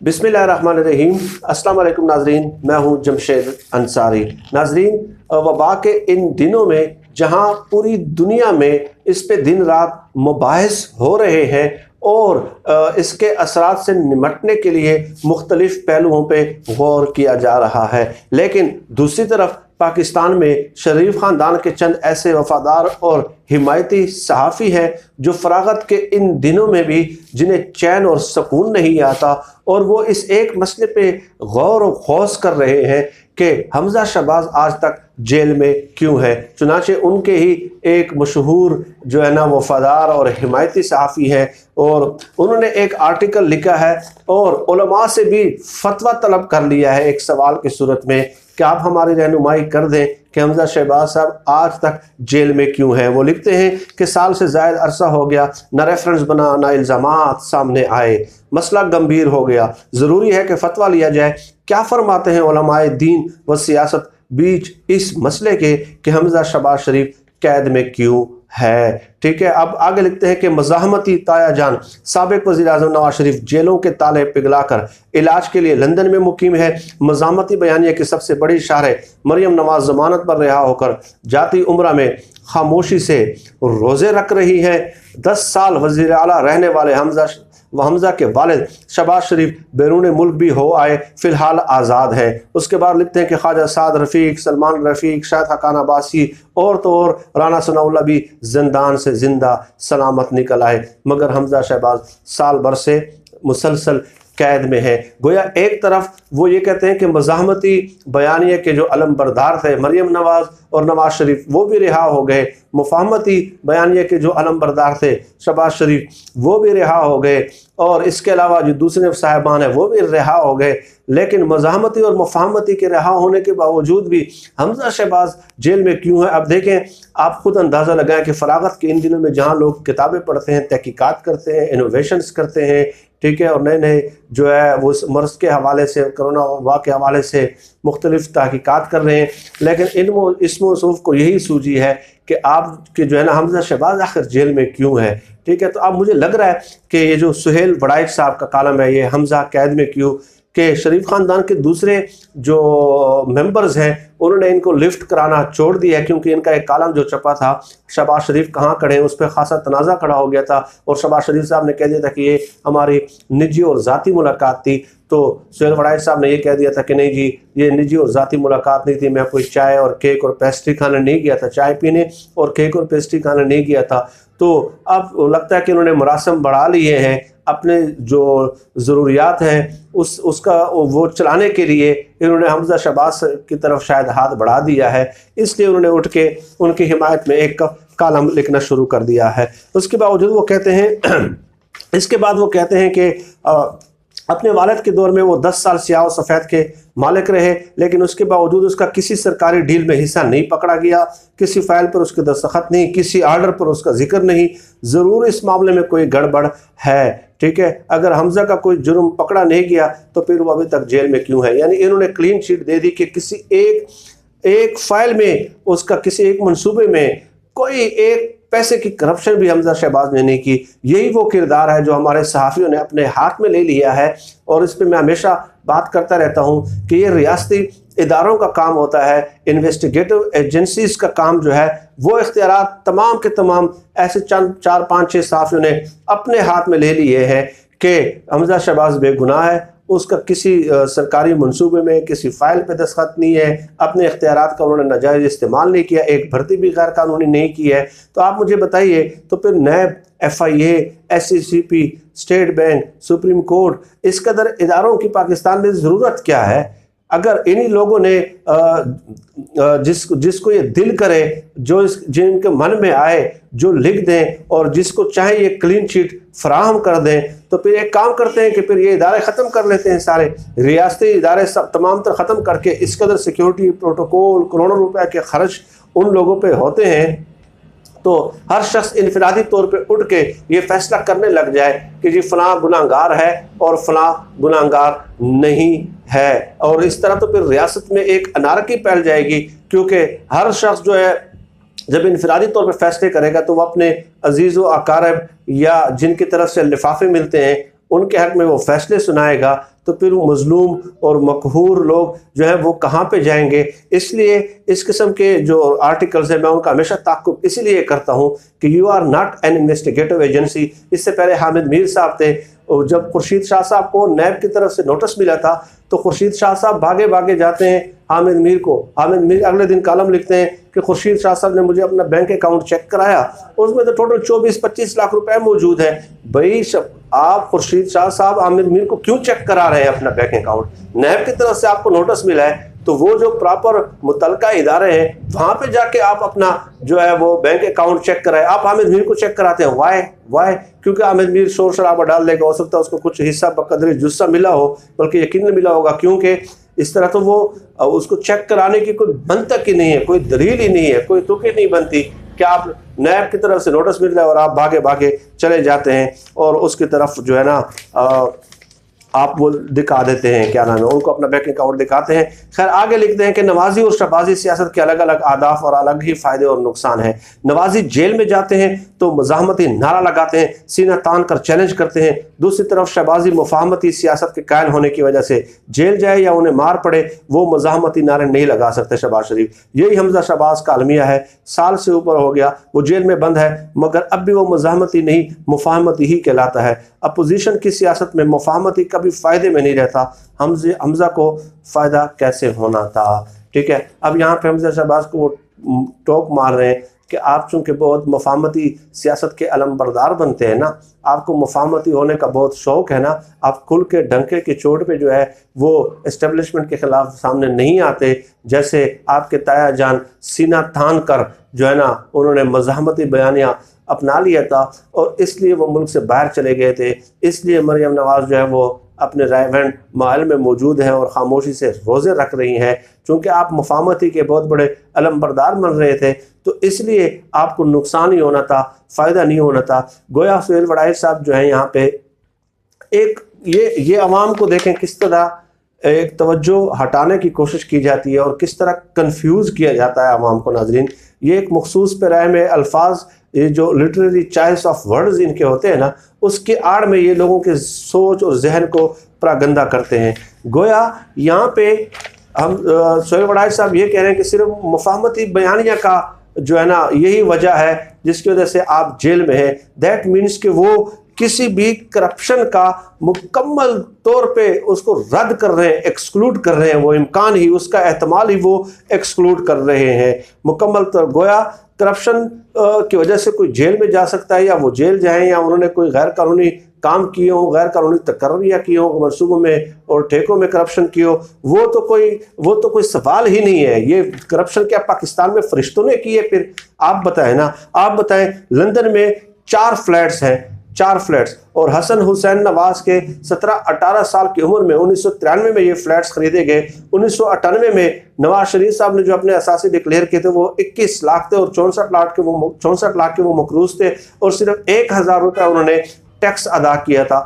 बिस्मिल्लाहिर्रहमानिर्रहीम। अस्सलाम वालेकुम नाजरीन, मैं हूँ जमशेद अंसारी। नाजरीन, वबा के इन दिनों में जहाँ पूरी दुनिया में इस पे दिन रात मुबाहिस हो रहे हैं और इसके असरात से निमटने के लिए मुख्तलिफ पहलुओं पे गौर किया जा रहा है, लेकिन दूसरी तरफ पाकिस्तान में शरीफ ख़ानदान के चंद ऐसे वफादार और हिमायती सहाफ़ी हैं जो फ़रागत के इन दिनों में भी जिन्हें चैन और सुकून नहीं आता, और वो इस एक मसले पे गौर और खौस कर रहे हैं कि हमजा शहबाज आज तक जेल में क्यों है। चुनाचे उनके ही एक मशहूर जो है ना वफादार और हिमायती सहाफ़ी हैं, और उन्होंने एक आर्टिकल लिखा है और उलमा से भी फतवा तलब कर लिया है एक सवाल की सूरत में कि आप हमारी रहनुमाई कर दें कि हमजा शहबाज साहब आज तक जेल में क्यों हैं। वो लिखते हैं कि साल से ज़ायद अरसा हो गया, ना रेफरेंस बना, ना इल्ज़ामात सामने आए, मसला गंभीर हो गया, ज़रूरी है कि फतवा लिया जाए। क्या फरमाते हैं उलमाए दीन व सियासत बीच इस मसले के कि हमजा शहबाज शरीफ कैद में क्यों है। ठीक है, अब आगे लिखते हैं कि मज़ाहमती ताया जान साबिक वज़ीर आज़म नवाज शरीफ जेलों के ताले पिघलाकर इलाज के लिए लंदन में मुकीम है। मज़ाहमती बयानिया की सबसे बड़ी शायर मरियम नवाज जमानत पर रिहा होकर जाती उम्रा में खामोशी से रोज़े रख रही है। 10 साल वज़ीर आला रहने वाले हमजा के वालिद शहबाज शरीफ बैरून मुल्क भी हो आए, फ़िलहाल आज़ाद हैं। उसके बाद लिखते हैं कि ख्वाजा साद रफ़ीक, सलमान रफ़ीक, शायद हकान अब्बासी और तो और राना सनाउल्लाह भी ज़िंदान से ज़िंदा सलामत निकल आए, मगर हमजा शहबाज साल भर से मुसलसल कैद में है। गोया एक तरफ वो ये कहते हैं कि मज़ाहमती बयानिया के जो अलमबरदार थे मरियम नवाज और नवाज शरीफ वो भी रिहा हो गए, मुफाहमती बयानिया के जो अलमबरदार थे शहबाज शरीफ वो भी रिहा हो गए, और इसके अलावा जो दूसरे साहिबान हैं वो भी रिहा हो गए। लेकिन मज़ाहमती और मुफाहमती के रिहा होने के बावजूद भी हमजा शहबाज जेल में क्यों है। अब देखें, आप खुद अंदाज़ा लगाएं कि फ़रागत के इन दिनों में जहाँ लोग किताबें पढ़ते हैं, तहकीकात करते हैं, इनोवेशंस करते हैं, ठीक है, और नए नए जो है वो इस मर्ज़ के हवाले से, कोरोना वबा के हवाले से मुख्तलिफ तहकीकात कर रहे हैं, लेकिन इस मौसूफ़ को यही सूझी है कि आप के जो है ना हमजा शहबाज आखिर जेल में क्यों है। ठीक है, तो अब मुझे लग रहा है कि ये जो सुहेल बड़ाइच साहब का कालम है, ये हमजा कैद में क्यों, कि शरीफ ख़ानदान के दूसरे जो मेंबर्स हैं उन्होंने इनको लिफ्ट कराना छोड़ दिया है, क्योंकि इनका एक कालम जो छपा था शहबाज शरीफ कहाँ खड़े हैं उस पर खासा तनाज़ा खड़ा हो गया था, और शहबाज शरीफ साहब ने कह दिया था कि ये हमारी निजी और ज़ाती मुलाकात थी। तो सुहेल बड़ाइच साहब ने ये कह दिया था कि नहीं जी, ये निजी और ज़ाती मुलाकात नहीं थी, मैं कोई चाय और केक और पेस्ट्री खाने नहीं गया था, चाय पीने और केक और पेस्ट्री खाने नहीं गया था। तो अब लगता है कि उन्होंने मरासम बढ़ा लिए हैं, अपने जो ज़रूरियात हैं उसका वो चलाने के लिए इन्होंने हमजा शहबाज की तरफ शायद हाथ बढ़ा दिया है, इसलिए उन्होंने उठ के उनकी हिमायत में एक कालम लिखना शुरू कर दिया है। उसके बावजूद वो कहते हैं इसके बाद वो कहते हैं कि अपने वालिद के दौर में वो 10 साल स्याह और सफ़ेद के मालिक रहे, लेकिन उसके बावजूद उसका किसी सरकारी डील में हिस्सा नहीं पकड़ा गया, किसी फाइल पर उसके दस्तखत नहीं, किसी आर्डर पर उसका जिक्र नहीं। ज़रूर इस मामले में कोई गड़बड़ है। ठीक है, अगर हमजा का कोई जुर्म पकड़ा नहीं गया तो फिर वो अभी तक जेल में क्यों है। यानी इन्होंने क्लीन शीट दे दी कि किसी एक फाइल में उसका, किसी एक मंसूबे में कोई एक पैसे की करप्शन भी हमजा शहबाज ने नहीं की। यही वो किरदार है जो हमारे सहाफ़ियों ने अपने हाथ में ले लिया है, और इस पर मैं हमेशा बात करता रहता हूँ कि ये रियासती इदारों का काम होता है, इन्वेस्टिगेटिव एजेंसीज़ का काम जो है वो इख्तियारात तमाम के तमाम ऐसे चंद 4-5-6 सहाफ़ियों ने अपने हाथ में ले लिए हैं कि हमजा शहबाज बेगुनाह है, उसका किसी सरकारी मंसूबे में किसी फाइल पे दस्तखत नहीं है, अपने इख्तियारात का उन्होंने नाजायज़ इस्तेमाल नहीं किया, एक भर्ती भी गैर कानूनी नहीं की है। तो आप मुझे बताइए, तो फिर नैब, FIA, SCCP, state bank, supreme court, इस कदर इदारों की पाकिस्तान में ज़रूरत क्या है। अगर इन्हीं लोगों ने जिसको ये दिल करे, जिनके मन में आए जो लिख दें, और जिसको चाहे ये क्लीन शीट फराहम कर दें, तो फिर एक काम करते हैं कि फिर ये इदारे ख़त्म कर लेते हैं, सारे रियासती इदारे सब तमाम तर ख़त्म करके इस कदर सिक्योरिटी प्रोटोकॉल करोड़ों रुपए के खर्च उन लोगों पे होते हैं, तो हर शख्स इनफरादी तौर पे उठ के ये फैसला करने लग जाए कि जी फ़लाँ गुनाहगार है और फ़लाँ गुनाहगार नहीं है, और इस तरह तो फिर रियासत में एक अनारकी फैल जाएगी, क्योंकि हर शख्स जो है जब इनफरादी तौर पर फैसले करेगा तो वह अपने अजीज़ व अकारब या जिनकी तरफ से लिफाफे मिलते हैं उनके हक़ में वो फैसले सुनाएगा। तो फिर मजलूम और मकहूर लोग जो है वो कहाँ पे जाएंगे। इसलिए इस किस्म के जो आर्टिकल्स हैं मैं उनका हमेशा ताक़ुब इसीलिए करता हूँ कि you are not an investigative agency. इससे पहले हामिद मीर साहब थे, और जब खुर्शीद शाह साहब को नैब की तरफ से नोटिस मिला था तो खुर्शीद शाह साहब भागे भागे जाते हैं हामिद मीर को। हामिद मीर अगले दिन कॉलम लिखते हैं कि खुर्शीद शाह साहब ने मुझे अपना बैंक अकाउंट चेक कराया, उसमें तो टोटल 24-25 लाख रुपए मौजूद है। भाई आप खुर्शीद शाह साहब हामिद मीर को क्यों चेक करा रहे हैं अपना बैंक अकाउंट? नैब की तरफ से आपको नोटिस मिला है तो वो जो प्रॉपर मुतलका इदारे हैं वहाँ पे जाके आप अपना जो है वो बैंक अकाउंट चेक कराए। आप हामिद मीर को चेक कराते हैं, वाई? क्योंकि हामिद मीर शोर शराबा डाल देगा, हो सकता है उसको कुछ हिस्सा बकदरी जुस्सा मिला हो, बल्कि यकीन मिला होगा, क्योंकि इस तरह तो वो उसको चेक कराने की कोई बनतक ही नहीं है, कोई दलील ही नहीं है, कोई तुक नहीं बनती कि आप नैब की तरफ से नोटिस मिल रहा है और आप भागे भागे चले जाते हैं और उसकी तरफ जो है ना आप वो दिखा देते हैं, क्या नाम है, उनको अपना बैंक अकाउंट दिखाते हैं। खैर आगे लिखते हैं कि नवाजी और शहबाजी सियासत के अलग अलग आदाफ और अलग ही फ़ायदे और नुकसान हैं। नवाजी जेल में जाते हैं तो मज़ाहमती नारा लगाते हैं, सीना तान कर चैलेंज करते हैं। दूसरी तरफ शहबाजी मुफाहमती सियासत के कायल होने की वजह से जेल जाए या उन्हें मार पड़े वो मज़ाहमती नारे नहीं लगा सकते। शहबाज शरीफ, यही हमजा शहबाज का अलमिया है। साल से ऊपर हो गया वो जेल में बंद है, मगर अब भी वो मज़ाहमती नहीं मुफाहमती ही कहलाता है। अपोजिशन की सियासत में मुफाहमती कभी फ़ायदे में नहीं रहता। हमजा को फ़ायदा कैसे होना था? ठीक है, अब यहाँ पे हमजा शहबाज को वो टोक मार रहे हैं कि आप चूँकि बहुत मुफाहमती सियासत के अलमबरदार बनते हैं ना, आपको मुफाहमती होने का बहुत शौक़ है ना, आप खुल के डंके की चोट पे जो है वो इस्टेब्लिशमेंट के ख़िलाफ़ सामने नहीं आते, जैसे आपके ताया जान सीना थान कर जो है ना उन्होंने मज़ाहमती बयानिया अपना लिया था और इसलिए वो मुल्क से बाहर चले गए थे। इसलिए मरियम नवाज़ जो है वो अपने रायवेंड महल में मौजूद हैं और ख़ामोशी से रोज़े रख रही हैं। चूँकि आप मुफाहमती के बहुत बड़े अलमबरदार बन रहे थे तो इसलिए आपको नुकसान ही होना था, फ़ायदा नहीं होना था। गोया सुहेल वड़ाई साहब जो है यहाँ पे एक ये अवाम को देखें किस तरह एक तवज्जो हटाने की कोशिश की जाती है और किस तरह कंफ्यूज किया जाता है अवाम को। नाजरीन, ये एक मखसूस पैराए में अल्फाज, ये जो लिटरेरी चॉइस ऑफ वर्ड्स इनके होते हैं ना, उसके आड़ में ये लोगों के सोच और जहन को प्रागंदा करते हैं। गोया यहाँ पे हम सुहेल वड़ाई साहब ये कह रहे हैं कि सिर्फ मुफाहमती बयानिया का जो है ना यही वजह है जिसकी वजह से आप जेल में हैं। दैट मीन्स कि वो किसी भी करप्शन का मुकम्मल तौर पे उसको रद्द कर रहे हैं, एक्सक्लूड कर रहे हैं, वो इम्कान ही, उसका एहतमाल ही वो एक्सक्लूड कर रहे हैं मुकम्मल तौर। गोया करप्शन की वजह से कोई जेल में जा सकता है, या वो जेल जाएं, या उन्होंने कोई गैर कानूनी काम किए हों, गैर कानूनी तकर्रियाँ की हों, मनसूबों में और ठेकों में करप्शन की हो, वो तो कोई सवाल ही नहीं है। ये करप्शन क्या पाकिस्तान में फरिश्तों ने की है? फिर आप बताएं ना, आप बताएं। लंदन में 4 फ्लैट्स हैं, 4 फ्लैट्स, और हसन हुसैन नवाज के 17-18 साल की उम्र में 1993 में ये फ्लैट्स खरीदे गए। 1998 में नवाज शरीफ साहब ने जो अपने असासी डिक्लेयर किए थे वो 21 लाख थे और 64 लाख के वो मकरूज थे और सिर्फ 1000 रुपये उन्होंने टैक्स अदा किया था।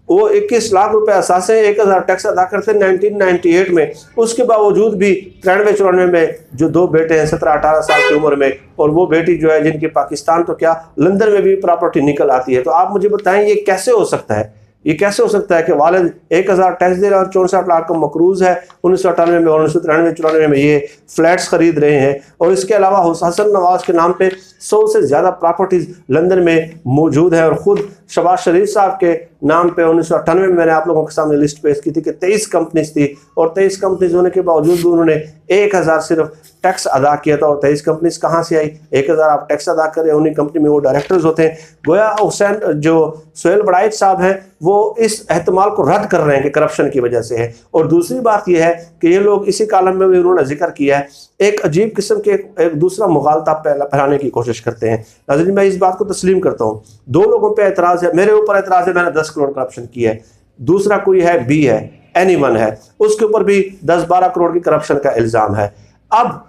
वो 21 लाख रुपए असासे 1000 टैक्स अदा करते 1998 में। उसके बावजूद भी 93-94 में जो 2 बेटे हैं 17-18 साल की उम्र में, और वो बेटी जो है जिनकी पाकिस्तान तो क्या लंदन में भी प्रॉपर्टी निकल आती है। तो आप मुझे बताएं ये कैसे हो सकता है? ये कैसे हो सकता है कि वालिद 1000 टैक्स दे रहा है और 64 लाख का मकरूज है 1998 में, और 1993-94 में ये फ्लैट्स खरीद रहे हैं। और इसके अलावा हसन नवाज के नाम पे 100 से ज़्यादा प्रॉपर्टीज़ लंदन में मौजूद है। और ख़ुद शहबाज शरीफ साहब के नाम पे 1998 में मैंने आप लोगों के सामने लिस्ट पेश की थी कि 23 कंपनीज थी, और 23 कंपनीज होने के बावजूद भी उन्होंने 1000 सिर्फ टैक्स अदा किया था। और 23 कंपनीज कहाँ से आई? 1000 आप टैक्स अदा करें, उन्हीं कंपनी में वो डायरेक्टर्स होते हैं। गोया हुसैन जो सुहेल वड़ाई साहब हैं वो इस एहतमाल को रद्द कर रहे हैं कि करप्शन की वजह से है। और दूसरी बात यह है कि ये लोग इसी कालम में भी उन्होंने जिक्र किया है, एक अजीब किस्म के एक दूसरा मुगालता फैलाने की कोशिश करते हैं। नाज़रीन, मैं इस बात को तस्लीम करता हूँ। 2 लोगों पे एतराज़ है, मेरे ऊपर एतराज़ है, मैंने 10 करोड़ करप्शन की है। दूसरा कोई है, बी है, एनीवन है, उसके ऊपर भी 10-12 करोड़ की करप्शन का इल्ज़ाम है। अब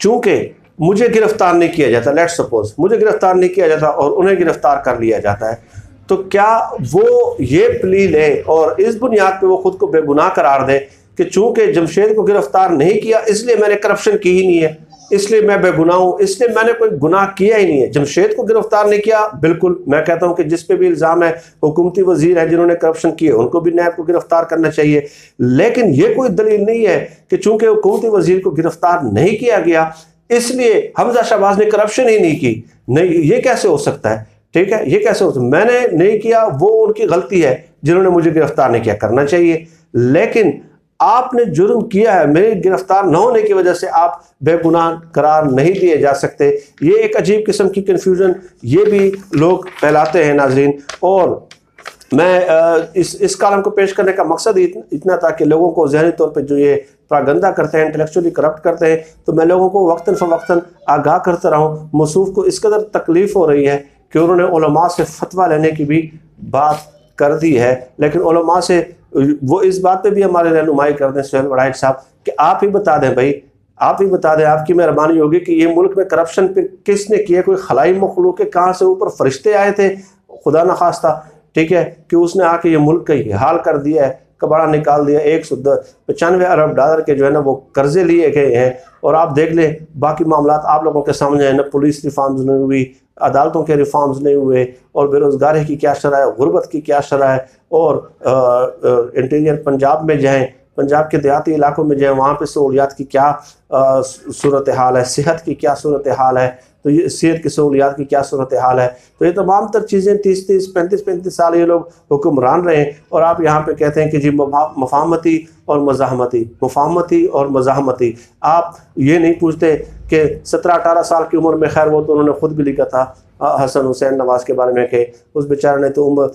चूंकि मुझे गिरफ्तार नहीं किया जाता, लेट्स सपोज मुझे गिरफ्तार नहीं किया जाता और उन्हें गिरफ्तार कर लिया जाता है, तो क्या वो ये प्ली ले और इस बुनियाद पे वो खुद को बेगुनाह करार दे कि चूंकि जमशेद को गिरफ्तार नहीं किया इसलिए मैंने करप्शन की ही नहीं है? इसलिए मैं बेगुनाह हूँ, इसलिए मैंने कोई गुनाह किया ही नहीं है। जमशेद को गिरफ्तार नहीं किया, बिल्कुल मैं कहता हूँ कि जिस पे भी इल्ज़ाम है, हुकूमती वजीर हैं जिन्होंने करप्शन किए, उनको भी नैब को गिरफ्तार करना चाहिए। लेकिन ये कोई दलील नहीं है कि चूंकि हुकूमती वजीर को गिरफ्तार नहीं किया गया इसलिए हमजा शहबाज ने करप्शन ही नहीं की। नहीं, ये कैसे हो सकता है? ठीक है, ये कैसे हो सकता है? मैंने नहीं किया, वो उनकी गलती है जिन्होंने मुझे गिरफ्तार नहीं किया, करना चाहिए। लेकिन आपने जुर्म किया है, मेरे गिरफ्तार न होने की वजह से आप बेगुनाह करार नहीं दिए जा सकते। ये एक अजीब किस्म की कन्फ्यूजन ये भी लोग फैलाते हैं नाजरीन। और मैं इस कालम को पेश करने का मकसद इतना था कि लोगों को ज़हनी तौर पे जो ये प्रागंदा करते हैं, इंटेलेक्चुअली करप्ट करते हैं, तो मैं लोगों को वक्तन फ़वक्तन आगाह करता रहा हूँ। मौसूफ को इस कदर तकलीफ़ हो रही है कि उन्होंने उलमा से फतवा लेने की भी बात कर दी है, लेकिन उलमा से वो इस बात पे भी हमारे रहनुमाई कर दें सुहेल वड़ाइट साहब कि आप ही बता दें भाई, आप ही बता दें, आपकी मेहरबानी होगी कि ये मुल्क में करप्शन पे किसने किया? कोई खलाई मखलूक के कहाँ से ऊपर फरिश्ते आए थे खुदा न खास्ता, ठीक है, कि उसने आके ये मुल्क का ही हाल कर दिया है, कबाड़ा निकाल दिया। 195 अरब डॉलर के जो है ना वो कर्जे लिए गए हैं। और आप देख लें बाकी मामला आप लोगों के सामने है ना, पुलिस रिफॉर्म्स नहीं हुई, अदालतों के रिफॉर्म्स नहीं हुए, और बेरोज़गारी की क्या शरह है, गुर्बत की क्या शरह है। और इंटीरियर पंजाब में जाएँ, पंजाब के देहाती इलाकों में जाएँ, वहाँ पे सहूलियात की क्या सूरत हाल है, सेहत की क्या सूरत हाल है, तो ये सेहत की सहूलियात की क्या सूरत हाल है। तो ये तमाम तर चीज़ें 30-30, 35-35 साल ये लोग हुक्मरान रहे हैं, और आप यहाँ पे कहते हैं कि जी मुफाहमती और मज़ाहमती, मुफाहमती और मज़ाहमती। आप ये नहीं पूछते कि 17-18 साल की उम्र में, खैर वो तो उन्होंने ख़ुद भी लिखा था हसन हुसैन नवाज़ के बारे में कि उस बेचारे ने तो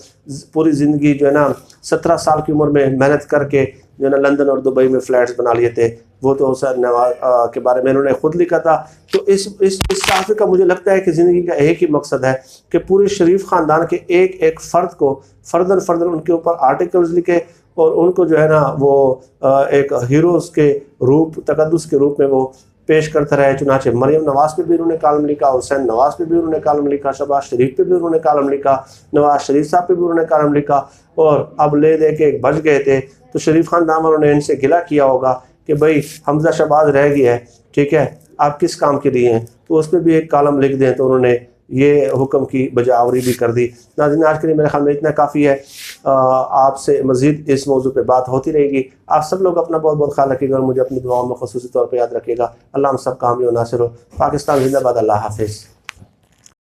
पूरी ज़िंदगी जो है ना 17 साल की उम्र में मेहनत करके जो है ना लंदन और दुबई में फ्लैट्स बना लिए थे। वो तो हुसैन नवाज के बारे में उन्होंने खुद लिखा था। तो इस सहाफ़ी का मुझे लगता है कि ज़िंदगी का एक ही मकसद है कि पूरे शरीफ ख़ानदान के एक एक फ़र्द को फ़र्दन उनके ऊपर आर्टिकल्स लिखे और उनको जो है ना वो एक हीरोज़ के रूप, तकद्दुस के रूप में वो पेश करता रहे। चुनाचे मरियम नवाज़ पे भी उन्होंने कालम लिखा, हुसैन नवाज़ पे भी उन्होंने कालम लिखा, शहबाज शरीफ पे भी उन्होंने कालम लिखा, नवाज़ शरीफ साहब पे भी उन्होंने कालम लिखा। और अब ले दे के बच गए थे तो शरीफ खानदान वालों ने इनसे गिला किया होगा कि भाई हमजा शहबाज रह गया है, ठीक है, आप किस काम के लिए हैं, तो उस पर भी एक कालम लिख दें। तो उन्होंने ये हुक्म की बजावरी भी कर दी। नाज़रीन, आज के लिए मेरे ख्याल में इतना काफ़ी है। आपसे मज़ीद इस मौजू पे बात होती रहेगी। आप सब लोग अपना बहुत बहुत ख्याल रखिएगा और मुझे अपनी दुआओं में ख़ुसूसी तौर पर याद रखिएगा। अल्लाह हम सब काम नासिर हो। पाकिस्तान जिंदाबाद। अल्लाह हाफिज़।